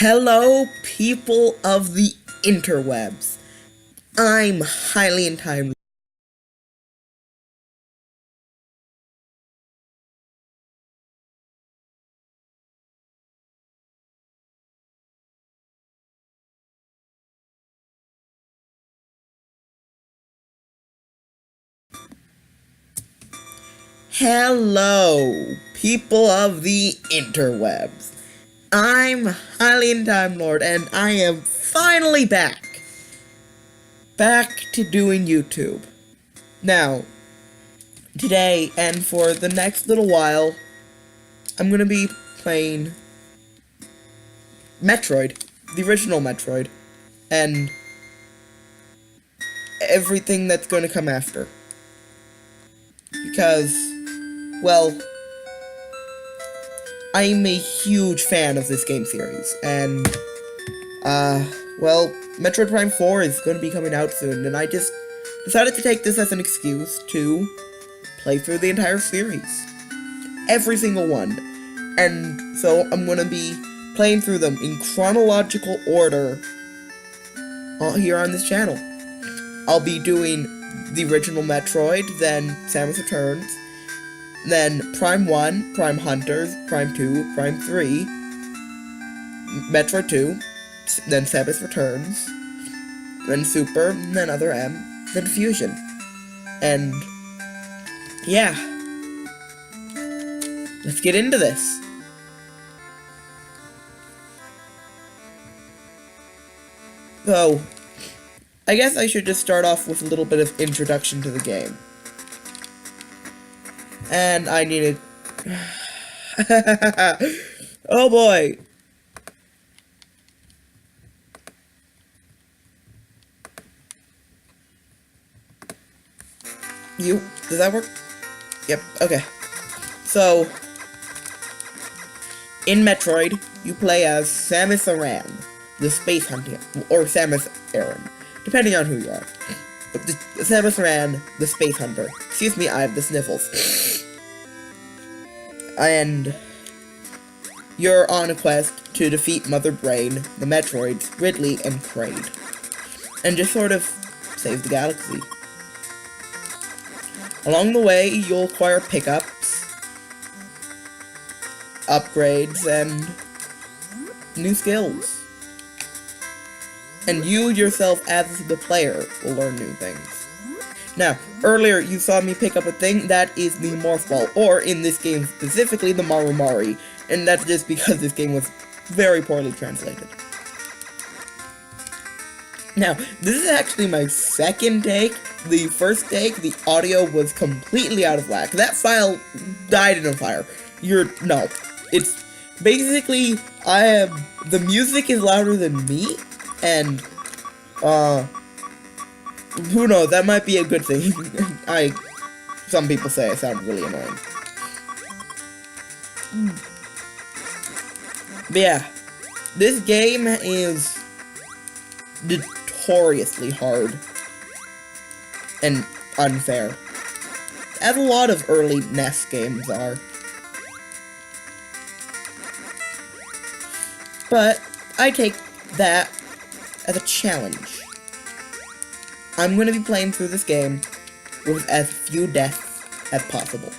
Hello, people of the interwebs. I'm highly in time. Hello, people of the interwebs. I'm highly in Time Lord, and I am finally back. Back to doing YouTube. Now, today and for the next little while, I'm gonna be playing Metroid, the original Metroid, and everything that's gonna come after. Because, well, I'm a huge fan of this game series, and, well, Metroid Prime 4 is going to be coming out soon, and I just decided to take this as an excuse to play through the entire series. Every single one. And so I'm going to be playing through them in chronological order here on this channel. I'll be doing the original Metroid, then Samus Returns, then Prime 1, Prime Hunters, Prime 2, Prime 3, Metroid 2, then Samus Returns, then Super, then Other M, then Fusion. And, yeah. Let's get into this. So, I guess I should just start off with a little bit of introduction to the game. And I needed... Oh boy! Does that work? Yep, okay. So, in Metroid, you play as Samus Aran, the space hunter, or Samus Aran, depending on who you are. Samus Aran, the space hunter. Excuse me, I have the sniffles. And you're on a quest to defeat Mother Brain, the Metroids, Ridley, and Kraid. And just sort of save the galaxy. Along the way, you'll acquire pickups, upgrades, and new skills. And you yourself, as the player, will learn new things. Now, earlier you saw me pick up a thing that is the Morph Ball, or in this game specifically, the Marumari, and that's just because this game was very poorly translated. Now, this is actually my second take. The first take, the audio was completely out of whack. That file died in a fire. It's basically, the music is louder than me, and, who knows, that might be a good thing. Some people say I sound really annoying. But yeah, this game is notoriously hard and unfair, as a lot of early NES games are. But I take that as a challenge. I'm going to be playing through this game with as few deaths as possible.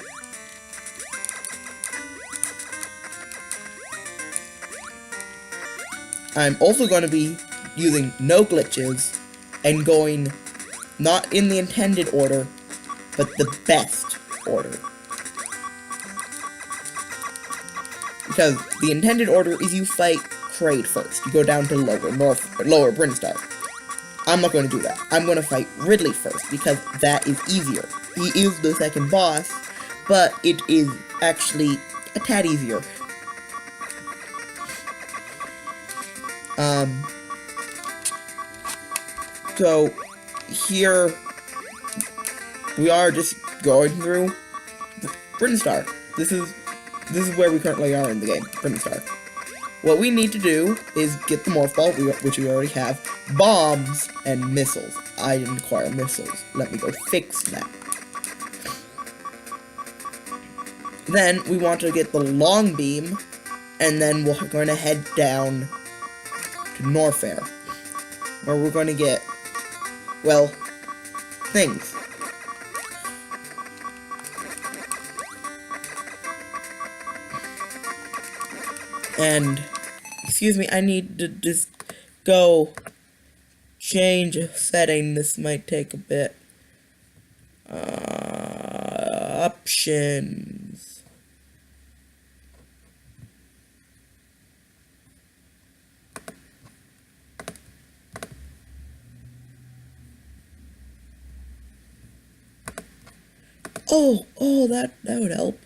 I'm also going to be using no glitches and going not in the intended order, but the best order. Because the intended order is you fight Kraid first. You go down to lower Brinstar. I'm not going to do that. I'm going to fight Ridley first, because that is easier. He is the second boss, but it is actually a tad easier. So, here, we are just going through Brinstar. This is where we currently are in the game, Brinstar. What we need to do is get the Morph Ball, which we already have, bombs, and missiles. I didn't acquire missiles. Let me go fix that. Then, we want to get the long beam, and then we're going to head down Norfair, where we're going to get, well, things. And, excuse me, I need to just go change a setting. This might take a bit. Options. Oh, that would help.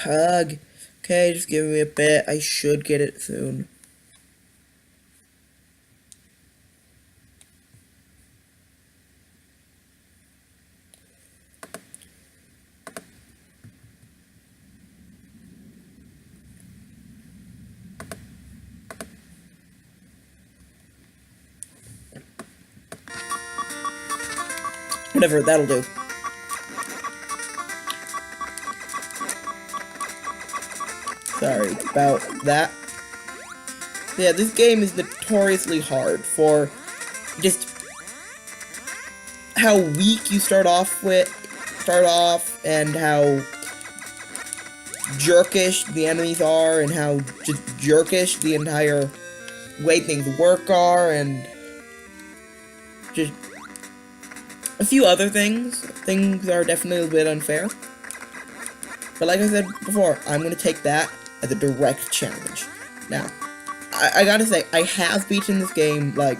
Hug. Okay, just give me a bit. I should get it soon. Whatever, that'll do. Sorry about that. Yeah, this game is notoriously hard for just how weak you start off, and how jerkish the enemies are, and how just jerkish the entire way things work are, and just a few other things. Things are definitely a bit unfair. But like I said before, I'm going to take that as a direct challenge. Now, I gotta say, I have beaten this game, like,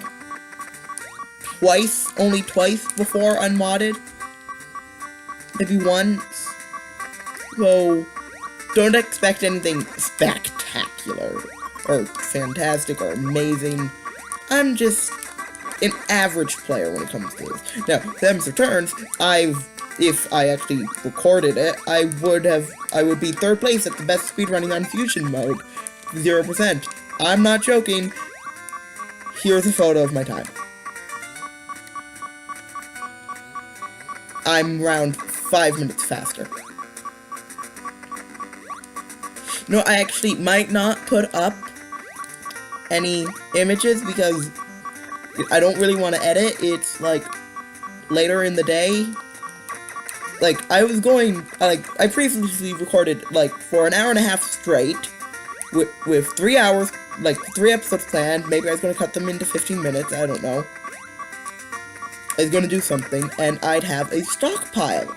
only twice before unmodded. Maybe once. So, don't expect anything spectacular, or fantastic, or amazing. I'm just an average player when it comes to this. Now, Samus Returns, if I actually recorded it, I would be third place at the best speedrunning on Fusion mode. 0%. I'm not joking. Here's a photo of my time. I'm around 5 minutes faster. No, I actually might not put up any images because I don't really want to edit. It's like later in the day. Like, I previously recorded, like, for an hour and a half straight, with 3 hours, like, 3 episodes planned. Maybe I was going to cut them into 15 minutes, I don't know. I was going to do something, and I'd have a stockpile,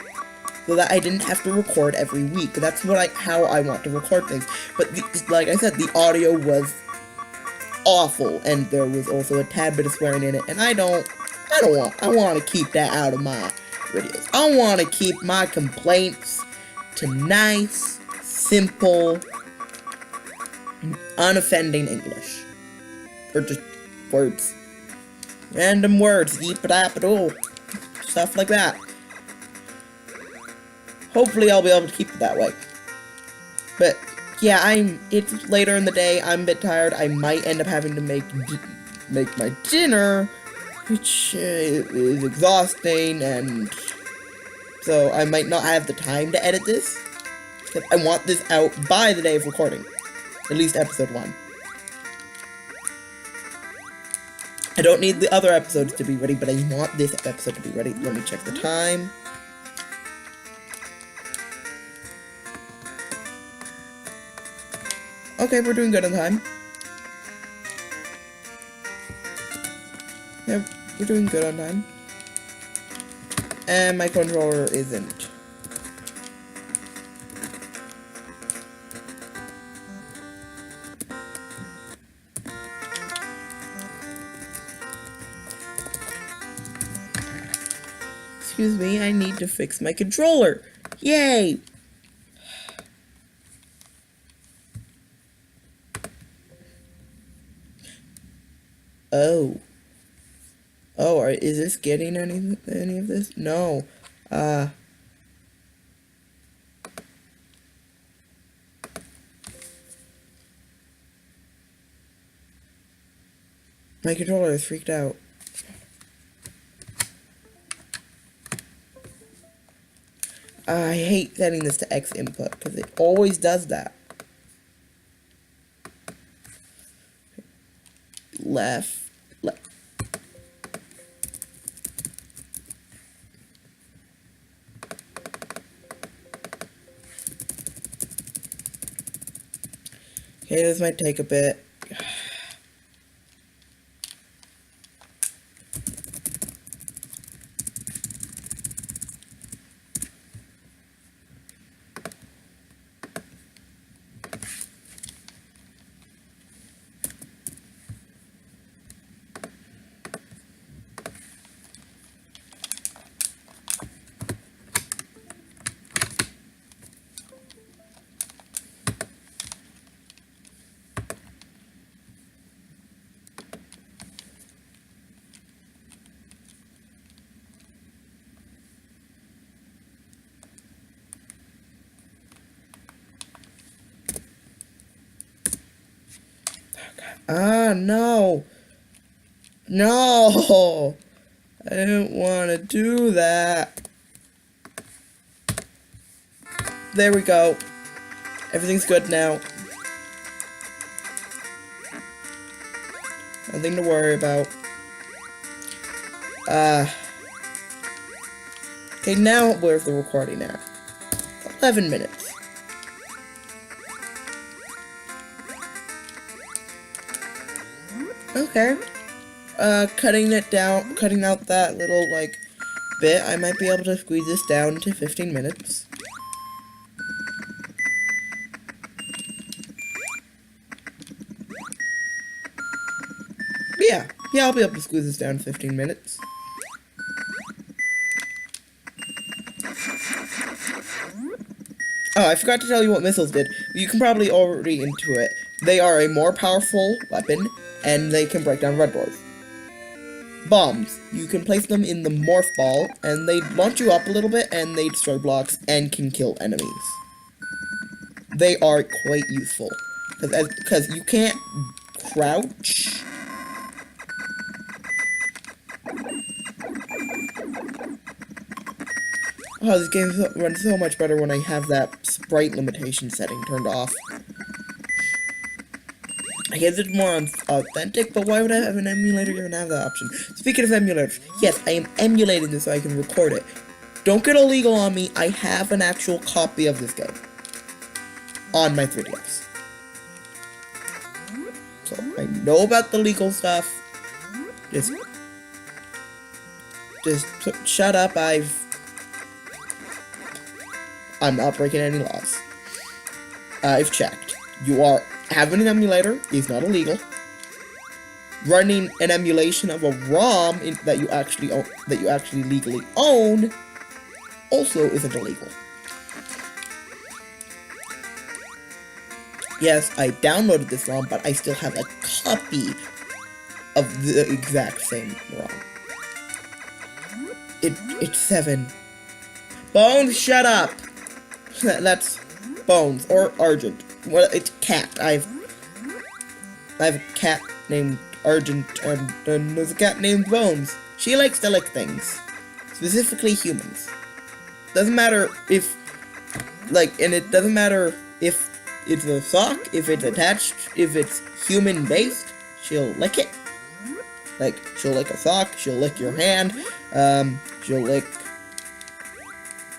so that I didn't have to record every week. That's how I want to record things. But, like I said, the audio was awful, and there was also a tad bit of swearing in it, and I want to keep that out of my videos. I want to keep my complaints to nice, simple, unoffending English. Or just words. Random words, eep-a-dap-a-doo. Stuff like that. Hopefully I'll be able to keep it that way. But, yeah, it's later in the day, I'm a bit tired. I might end up having to make my dinner, which is exhausting, and so I might not have the time to edit this. I want this out by the day of recording. At least episode 1. I don't need the other episodes to be ready, but I want this episode to be ready. Let me check the time. Okay, we're doing good on time. Yeah, we're doing good on time. And my controller isn't. Excuse me, I need to fix my controller. Yay! Oh. Oh, is this getting any of this? No. Uh. My controller is freaked out. I hate setting this to X input because it always does that. Left. Okay, this might take a bit. Ah, no. No. I didn't want to do that. There we go. Everything's good now. Nothing to worry about. Okay, now where's the recording at? 11 minutes. Okay. Cutting out that little, like, bit, I might be able to squeeze this down to 15 minutes. Yeah, I'll be able to squeeze this down to 15 minutes. Oh, I forgot to tell you what missiles did. You can probably already intuit. They are a more powerful weapon, and they can break down red doors. Bombs. You can place them in the morph ball, and they launch you up a little bit, and they destroy blocks, and can kill enemies. They are quite useful. Because you can't crouch. Oh, this game runs so much better when I have that sprite limitation setting turned off. I guess it's more authentic, but why would I have an emulator even have that option? Speaking of emulators, yes, I am emulating this so I can record it. Don't get illegal on me, I have an actual copy of this game. On my 3DS. So, I know about the legal stuff. Just shut up, I'm not breaking any laws. I've checked. Having an emulator is not illegal. Running an emulation of a ROM that you actually legally own also isn't illegal. Yes, I downloaded this ROM, but I still have a copy of the exact same ROM. It's 7. Bones, shut up! That's Bones, or Argent. Well, it's Cat. I have a cat named Argent, and there's a cat named Bones. She likes to lick things. Specifically humans. Doesn't matter if, and it doesn't matter if it's a sock, if it's attached, if it's human-based, she'll lick it. Like, she'll lick a sock, she'll lick your hand, she'll lick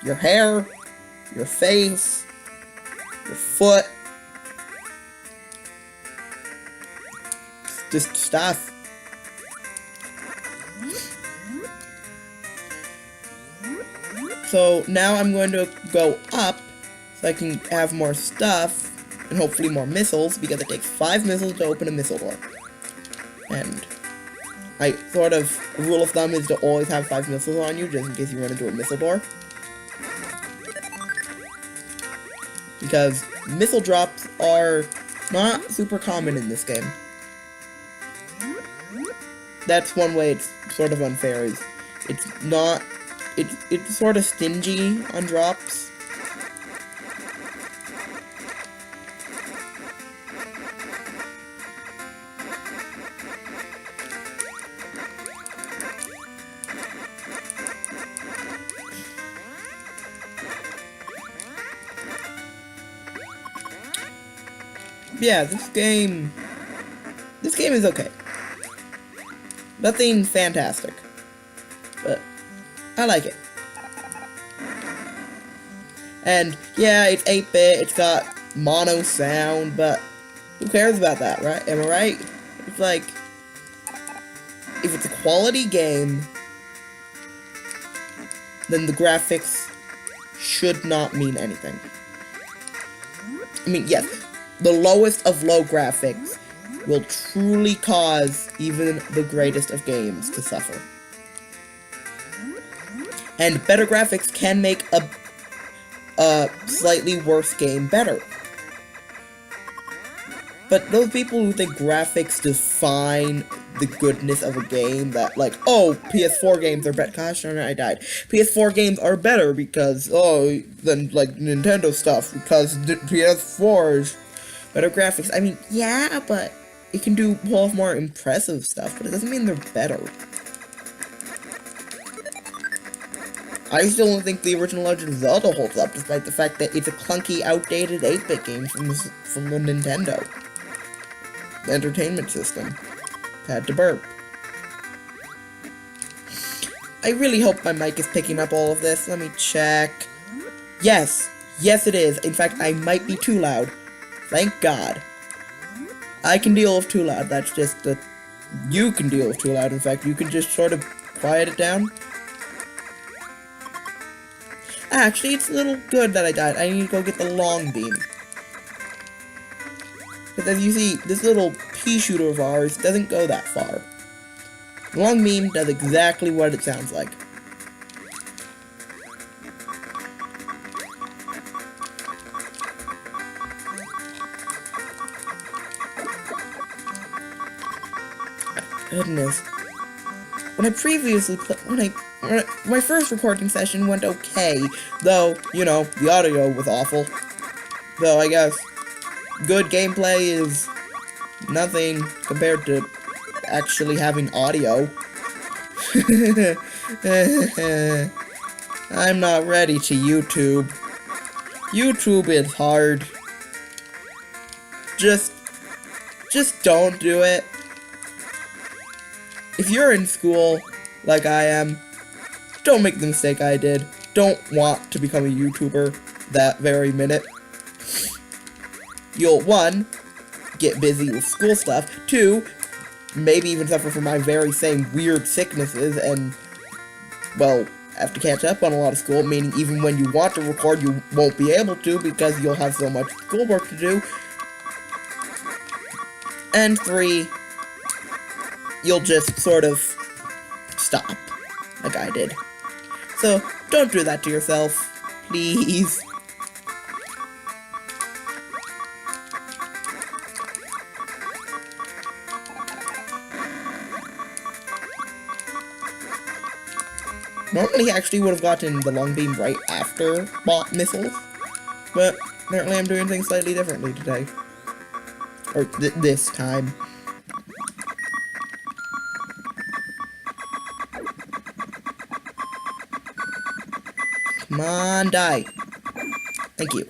your hair, your face, your foot. Just stuff. So now I'm going to go up so I can have more stuff and hopefully more missiles, because it takes 5 missiles to open a missile door. And a rule of thumb is to always have 5 missiles on you, just in case you run into a missile door. Because missile drops are not super common in this game. that's one way it's sort of unfair, is it's not, it's sort of stingy on drops. Yeah, this game is okay. Nothing fantastic, but I like it. And yeah, it's 8-bit, it's got mono sound, but who cares about that, right? Am I right? It's like, if it's a quality game, then the graphics should not mean anything. I mean, yes, the lowest of low graphics will truly cause even the greatest of games to suffer. And better graphics can make a slightly worse game better. But those people who think graphics define the goodness of a game, that like, oh, PS4 games are better. Gosh darn it, I died. PS4 games are better because, oh, than like Nintendo stuff, because PS4 is better graphics. I mean, yeah, but it can do a lot more impressive stuff, but it doesn't mean they're better. I still don't think the original Legend of Zelda holds up, despite the fact that it's a clunky, outdated 8-bit game from the Nintendo Entertainment System. Had to burp. I really hope my mic is picking up all of this. Let me check. Yes. Yes, it is. In fact, I might be too loud. Thank God. I can deal with too loud. That's just the... You can deal with too loud. In fact, you can just sort of quiet it down. Actually, it's a little good that I died. I need to go get the long beam. Because as you see, this little pea shooter of ours doesn't go that far. The long beam does exactly what it sounds like. Goodness. When I previously played, my first recording session went okay, though, you know, the audio was awful. Though, I guess, good gameplay is nothing compared to actually having audio. I'm not ready to YouTube. YouTube is hard. Just don't do it. If you're in school, like I am, don't make the mistake I did. Don't want to become a YouTuber that very minute. You'll, 1, get busy with school stuff, 2, maybe even suffer from my very same weird sicknesses, and, well, have to catch up on a lot of school, meaning even when you want to record, you won't be able to because you'll have so much schoolwork to do. And 3, you'll just sort of stop, like I did. So, don't do that to yourself, please. Normally, I actually would have gotten the long beam right after bot missiles, but apparently I'm doing things slightly differently today. Or this time. Come on, die. Thank you.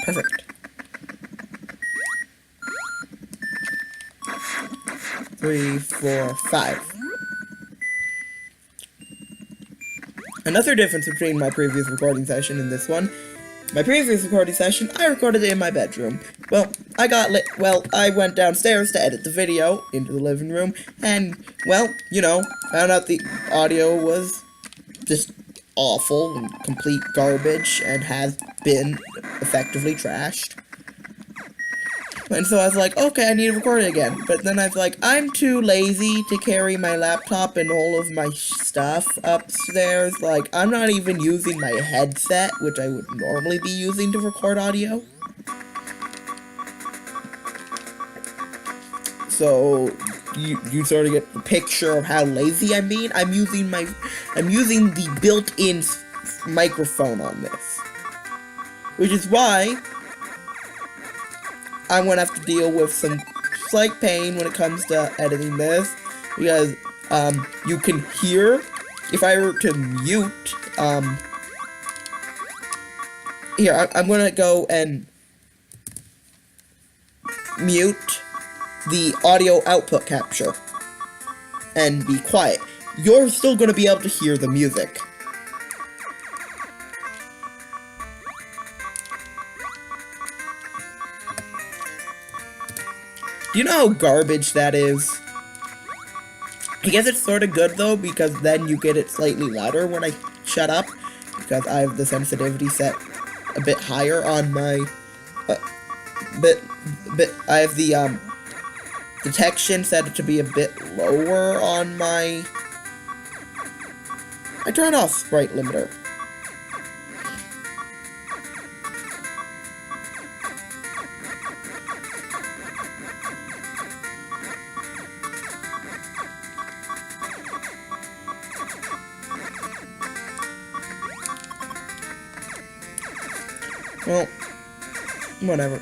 Perfect. 3, 4, 5. Another difference between my previous recording session and this one. My previous recording session, I recorded it in my bedroom. Well, I went downstairs to edit the video into the living room, and, well, you know, found out the audio was just awful and complete garbage and has been effectively trashed. And so I was like, okay, I need to record it again. But then I was like, I'm too lazy to carry my laptop and all of my stuff upstairs. Like, I'm not even using my headset, which I would normally be using to record audio. So, you sort of get the picture of how lazy I'm being. I'm using the built-in microphone on this. Which is why I'm gonna have to deal with some slight pain when it comes to editing this, because you can hear, if I were to mute, here, I'm gonna go and mute the audio output capture and be quiet. You're still gonna be able to hear the music. Do you know how garbage that is? I guess it's sort of good though, because then you get it slightly louder when I shut up, because I have the sensitivity set a bit higher on my, I have the, detection set to be a bit lower on my, I turned off sprite limiter. Well, whatever.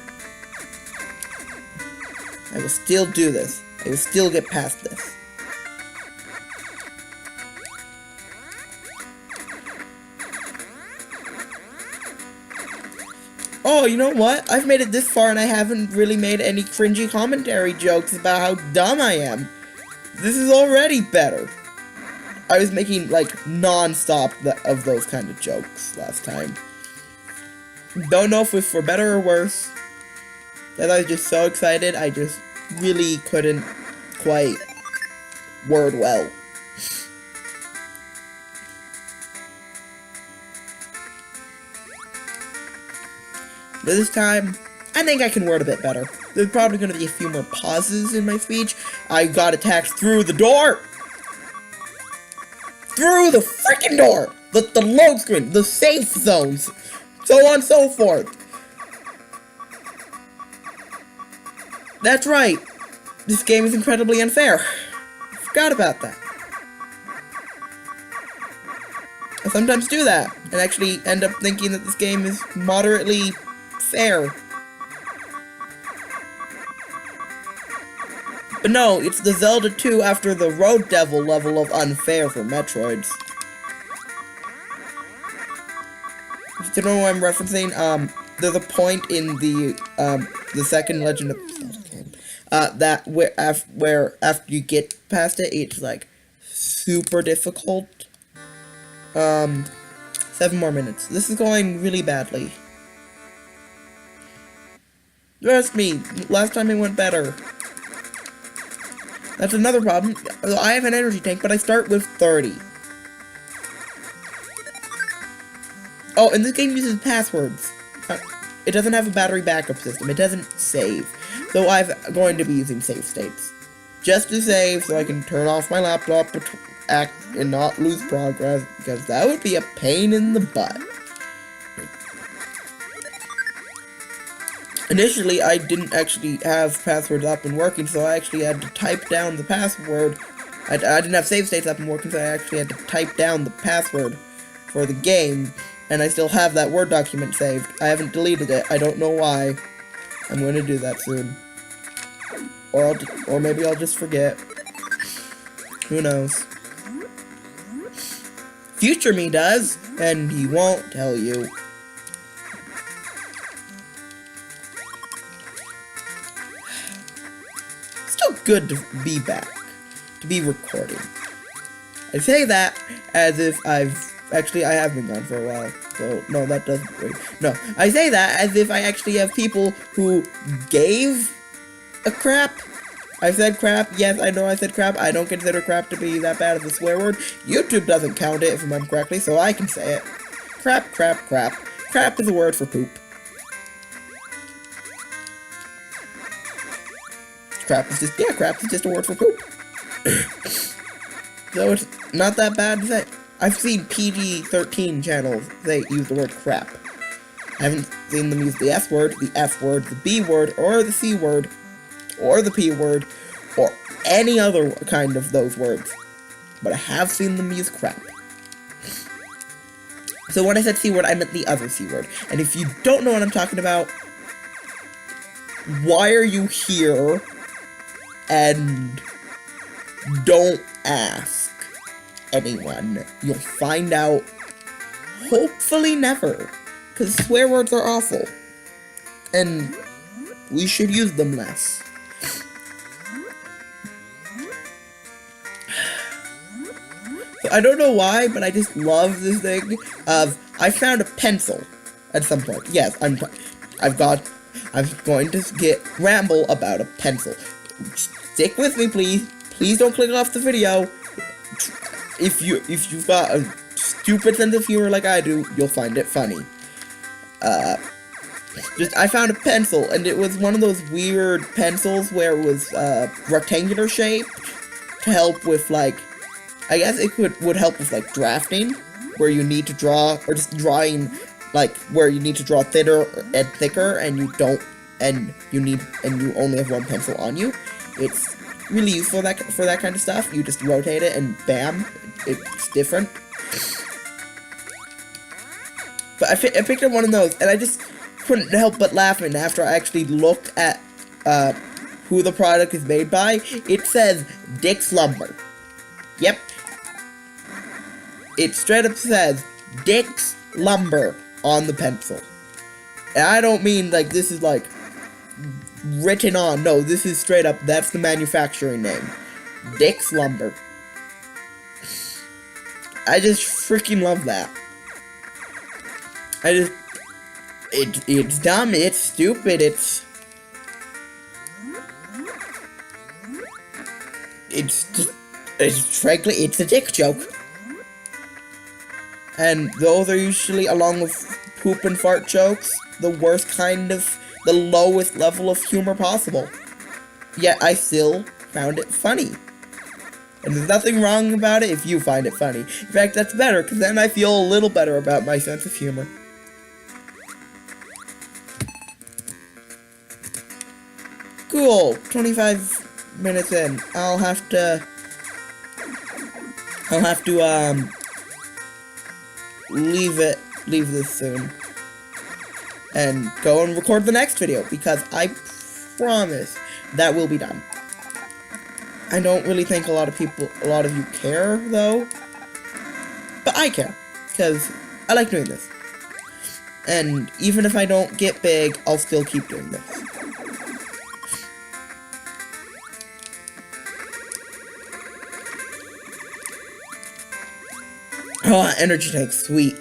I will still do this. I will still get past this. Oh, you know what? I've made it this far and I haven't really made any cringy commentary jokes about how dumb I am. This is already better. I was making, like, non-stop of those kind of jokes last time. Don't know if it's for better or worse. As I was just so excited, I just really couldn't quite word well. But this time, I think I can word a bit better. There's probably going to be a few more pauses in my speech. I got attacked through the door! Through the freaking door! The load screen, the safe zones, so on and so forth. That's right. This game is incredibly unfair. I forgot about that. I sometimes do that, and actually end up thinking that this game is moderately fair. But no, it's the Zelda 2 after the Road Devil level of unfair for Metroids. Do you know what I'm referencing? There's a point in the second Legend of Zelda game, that where after you get past it, it's like super difficult. 7 more minutes. This is going really badly. Trust me, last time it went better. That's another problem. I have an energy tank, but I start with 30. Oh, and this game uses passwords. It doesn't have a battery backup system. It doesn't save. So I'm going to be using save states. Just to save, so I can turn off my laptop and not lose progress, because that would be a pain in the butt. Initially, I didn't actually have passwords up and working, so I actually had to type down the password. I didn't have save states up and working, so I actually had to type down the password for the game, and I still have that Word document saved. I haven't deleted it. I don't know why. I'm going to do that soon. Or maybe I'll just forget. Who knows? Future me does, and he won't tell you. Still good to be back, to be recording. I say that as if I have been gone for a while, so no, that doesn't work. No, I say that as if I actually have people who gave a crap. I said crap, yes, I know I said crap. I don't consider crap to be that bad of a swear word. YouTube doesn't count it, if I remember correctly, so I can say it. Crap, crap, crap. Crap is a word for poop. crap is just, yeah, crap is just a word for poop. So it's not that bad to say. I've seen PG-13 channels, they use the word crap. I haven't seen them use the S word, the F word, the B word, or the C word, or the P word, or any other kind of those words. But I have seen them use crap. So when I said C word, I meant the other C word. And if you don't know what I'm talking about, why are you here? And don't ask anyone. You'll find out, hopefully never. Because swear words are awful. And we should use them less. So I don't know why, but I just love this thing of, I found a pencil at some point. Yes, I'm going to ramble about a pencil. Stick with me, please. Please don't click off the video. If you've got a stupid sense of humor like I do, you'll find it funny. I found a pencil, and it was one of those weird pencils where it was rectangular shaped to help with, like, I guess it would help with, like, drafting, where you need to draw, or just drawing, like, where you need to draw thinner and thicker, and you don't, and you only have one pencil on you. It's really useful for that kind of stuff. You just rotate it, and bam, it's different. But I picked up one of those, and I just couldn't help but laughing after I actually looked at who the product is made by. It says Dick's Lumber. Yep. It straight up says Dick's Lumber on the pencil. And I don't mean like this is like written on. No, this is straight up, that's the manufacturing name. Dick's Lumber. I just freaking love that. It's dumb, it's stupid, it's frankly, it's a dick joke. And those are usually, along with poop and fart jokes, the worst kind of, the lowest level of humor possible. Yet I still found it funny. And there's nothing wrong about it if you find it funny. In fact, that's better, because then I feel a little better about my sense of humor. Cool, 25 minutes in. I'll have to leave this soon and go and record the next video, because I promise that will be done. I don't really think a lot of you care, though, but I care, because I like doing this. And even if I don't get big, I'll still keep doing this. Oh, energy tank, sweet.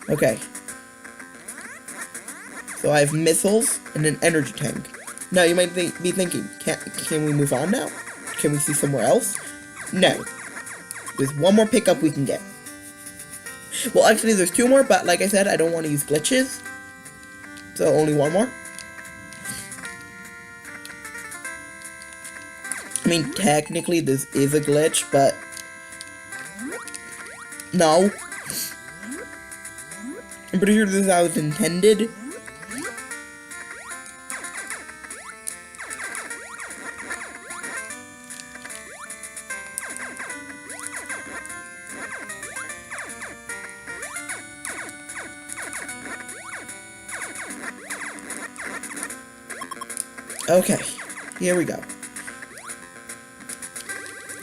Okay. So I have missiles and an energy tank. Now you might be thinking, can we move on now? Can we see somewhere else? No. There's one more pickup we can get. Well, actually there's two more, but like I said, I don't want to use glitches. So only one more. I mean, technically this is a glitch, but no. I'm pretty sure this is how it's intended. Okay, here we go.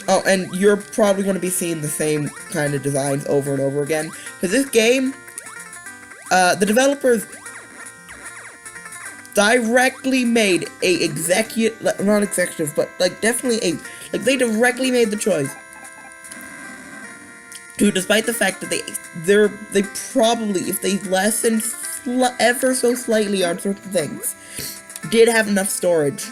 Oh, and you're probably going to be seeing the same kind of designs over and over again. Because this game, the developers directly made a not executive, but like definitely they directly made the choice to, despite the fact that they probably, if they lessened ever so slightly on certain things, did have enough storage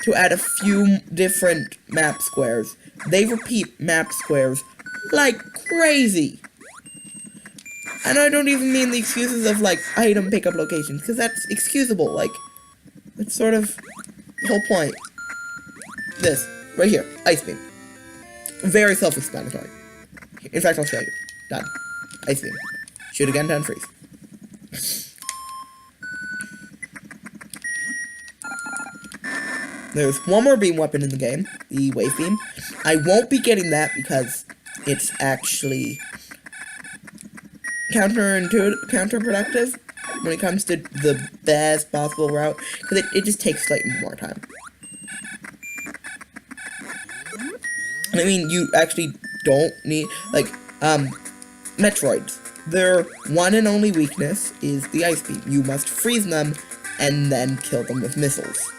to add a few different map squares. They repeat map squares like crazy. And I don't even mean the excuses of, like, item pickup locations, because that's excusable, like, that's sort of the whole point. This, right here, Ice Beam. Very self-explanatory. In fact, I'll show you. Done. Ice Beam. Shoot again, done, freeze. There's one more beam weapon in the game, the Wave Beam. I won't be getting that because it's actually counterproductive when it comes to the best possible route, because it just takes slightly more time. And I mean, you actually don't need, like, Metroids. Their one and only weakness is the Ice Beam. You must freeze them and then kill them with missiles.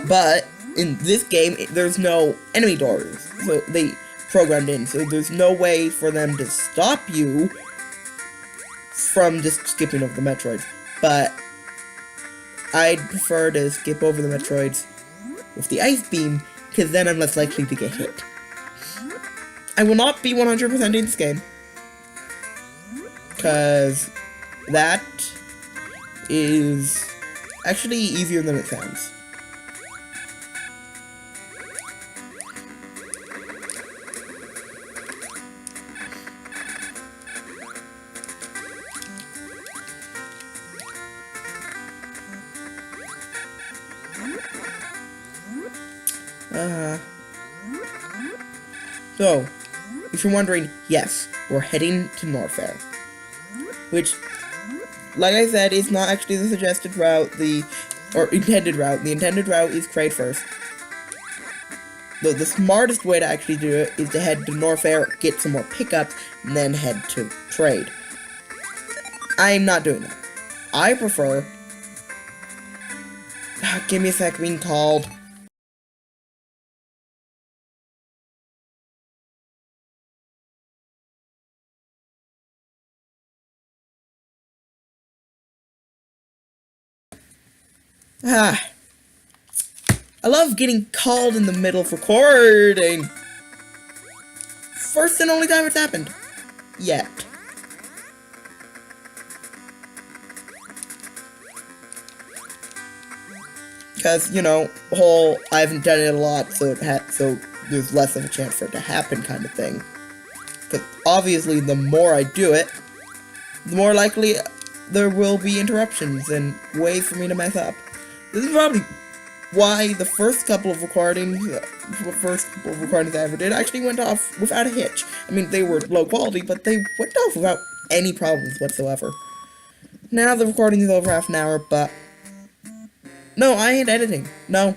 But in this game, there's no enemy doors, so they programmed in, so there's no way for them to stop you from just skipping over the Metroids. But I'd prefer to skip over the Metroids with the Ice Beam, because then I'm less likely to get hit. I will not be 100% in this game, because that is actually easier than it sounds. So, if you're wondering, yes, we're heading to Norfair. Which, like I said, is not actually the suggested route, or intended route. The intended route is Kraid first. Though the smartest way to actually do it is to head to Norfair, get some more pickups, and then head to Kraid. I'm not doing that. I prefer... Give me a sec, being called... I love getting called in the middle of recording. First and only time it's happened. Yet. Because, you know, I haven't done it a lot, so there's less of a chance for it to happen kind of thing. Because obviously, the more I do it, the more likely there will be interruptions and ways for me to mess up. This is probably why the first couple of recordings I ever did actually went off without a hitch. I mean, they were low quality, but they went off without any problems whatsoever. Now the recording is over half an hour, but... No, I ain't editing. No,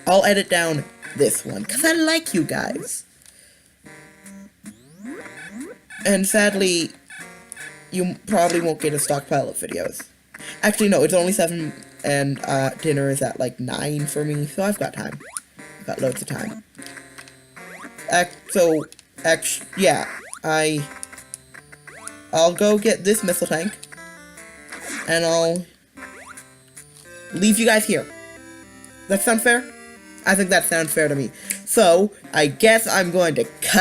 I'll edit down this one, because I like you guys. And sadly... you probably won't get a stockpile of videos. Actually, no, it's only 7, and dinner is at, like, 9 for me, so I've got time. I've got loads of time. Yeah, I'll go get this missile tank, and I'll leave you guys here. That sound fair? I think that sounds fair to me. So, I guess I'm going to cut